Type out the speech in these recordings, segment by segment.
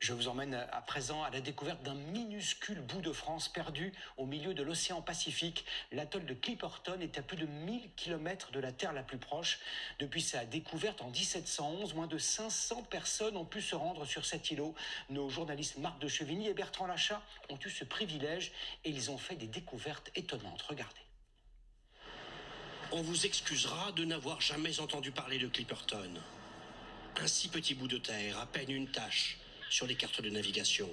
Je vous emmène à présent à la découverte d'un minuscule bout de France perdu au milieu de l'océan Pacifique. L'atoll de Clipperton est à plus de 1000 km de la Terre la plus proche. Depuis sa découverte en 1711, moins de 500 personnes ont pu se rendre sur cet îlot. Nos journalistes Marc de Chevigny et Bertrand Lachat ont eu ce privilège et ils ont fait des découvertes étonnantes. Regardez. On vous excusera de n'avoir jamais entendu parler de Clipperton. Un si petit bout de terre, à peine une tache sur les cartes de navigation.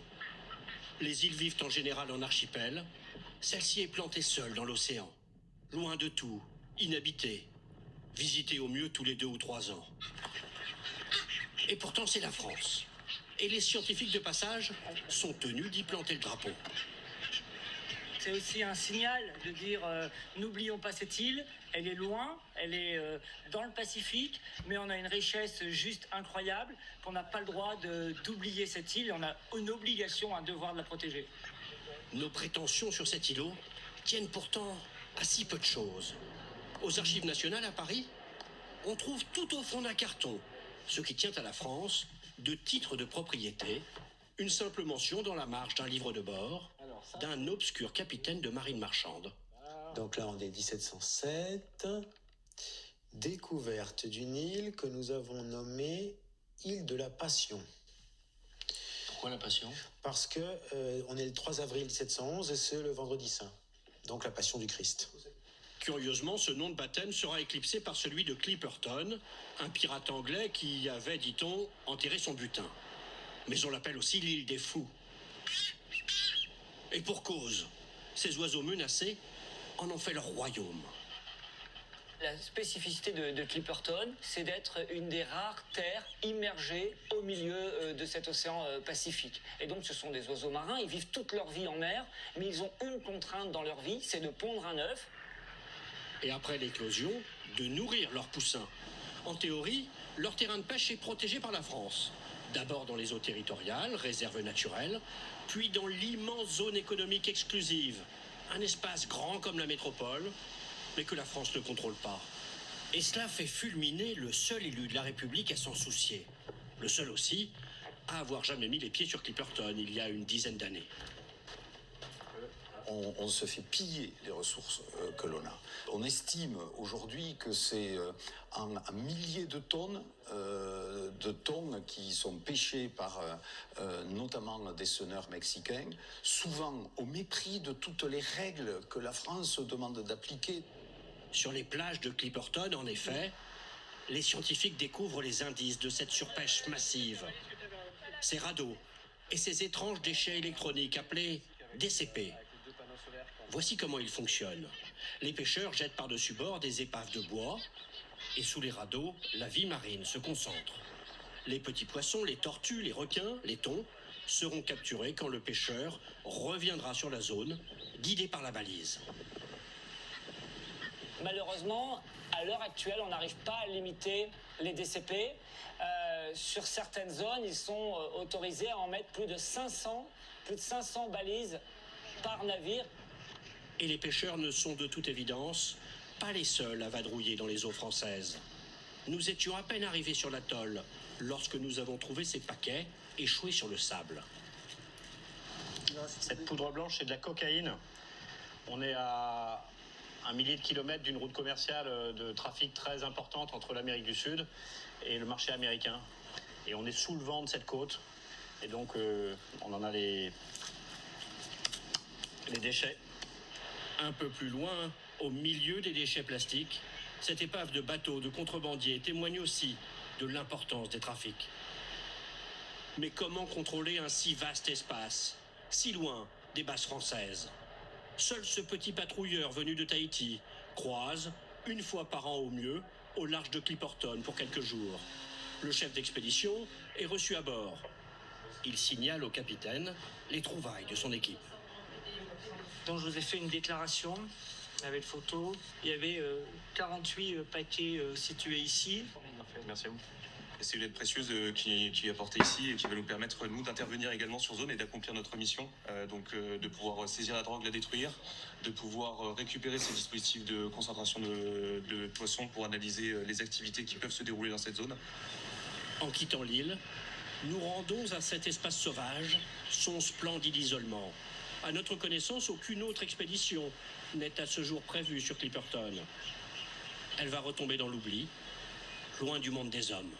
Les îles vivent en général en archipel. Celle-ci est plantée seule dans l'océan, loin de tout, inhabitée, visitée au mieux tous les 2 ou 3 ans. Et pourtant c'est la France. Et les scientifiques de passage sont tenus d'y planter le drapeau. C'est aussi un signal de dire n'oublions pas cette île, elle est loin, elle est dans le Pacifique, mais on a une richesse juste incroyable, qu'on n'a pas le droit d'oublier cette île, et on a une obligation, un devoir de la protéger. Nos prétentions sur cet îlot tiennent pourtant à si peu de choses. Aux Archives nationales à Paris, on trouve tout au fond d'un carton ce qui tient à la France de titres de propriété, une simple mention dans la marge d'un livre de bord d'un obscur capitaine de marine marchande. Donc là, on est 1707. Découverte d'une île que nous avons nommée île de la Passion. Pourquoi la Passion ? Parce que on est le 3 avril 1711 et c'est le vendredi saint. Donc la Passion du Christ. Curieusement, ce nom de baptême sera éclipsé par celui de Clipperton, un pirate anglais qui avait, dit-on, enterré son butin. Mais on l'appelle aussi l'île des fous. Et pour cause, ces oiseaux menacés en ont fait leur royaume. La spécificité de Clipperton, c'est d'être une des rares terres immergées au milieu de cet océan Pacifique. Et donc ce sont des oiseaux marins, ils vivent toute leur vie en mer, mais ils ont une contrainte dans leur vie, c'est de pondre un œuf. Et après l'éclosion, de nourrir leurs poussins. En théorie, leur terrain de pêche est protégé par la France. D'abord dans les eaux territoriales, réserves naturelles, puis dans l'immense zone économique exclusive. Un espace grand comme la métropole, mais que la France ne contrôle pas. Et cela fait fulminer le seul élu de la République à s'en soucier. Le seul aussi à avoir jamais mis les pieds sur Clipperton il y a une dizaine d'années. On se fait piller les ressources que l'on a. On estime aujourd'hui que c'est un millier de tonnes qui sont pêchées par notamment des senneurs mexicains, souvent au mépris de toutes les règles que la France demande d'appliquer. Sur les plages de Clipperton, en effet, les scientifiques découvrent les indices de cette surpêche massive. Ces radeaux et ces étranges déchets électroniques appelés DCP. Voici comment ils fonctionnent. Les pêcheurs jettent par-dessus bord des épaves de bois et sous les radeaux, la vie marine se concentre. Les petits poissons, les tortues, les requins, les thons seront capturés quand le pêcheur reviendra sur la zone, guidé par la balise. Malheureusement, à l'heure actuelle, on n'arrive pas à limiter les DCP. Sur certaines zones, ils sont autorisés à en mettre plus de 500 balises par navire. Et les pêcheurs ne sont de toute évidence pas les seuls à vadrouiller dans les eaux françaises. Nous étions à peine arrivés sur l'atoll lorsque nous avons trouvé ces paquets échoués sur le sable. Cette poudre blanche, c'est de la cocaïne. On est à 1 millier de kilomètres d'une route commerciale de trafic très importante entre l'Amérique du Sud et le marché américain. Et on est sous le vent de cette côte. Et donc, on en a les déchets. Un peu plus loin, au milieu des déchets plastiques, cette épave de bateau de contrebandiers témoigne aussi de l'importance des trafics. Mais comment contrôler un si vaste espace, si loin des basses françaises ? Seul ce petit patrouilleur venu de Tahiti croise, une fois par an au mieux, au large de Clipperton pour quelques jours. Le chef d'expédition est reçu à bord. Il signale au capitaine les trouvailles de son équipe. Donc je vous ai fait une déclaration avec photo. Il y avait 48 paquets situés ici. Merci à vous. C'est une aide précieuse qui est apportée ici et qui va nous permettre, nous, d'intervenir également sur zone et d'accomplir notre mission. De pouvoir saisir la drogue, la détruire, de pouvoir récupérer ces dispositifs de concentration de poissons pour analyser les activités qui peuvent se dérouler dans cette zone. En quittant l'île, nous rendons à cet espace sauvage son splendide isolement. À notre connaissance, aucune autre expédition n'est à ce jour prévue sur Clipperton. Elle va retomber dans l'oubli, loin du monde des hommes.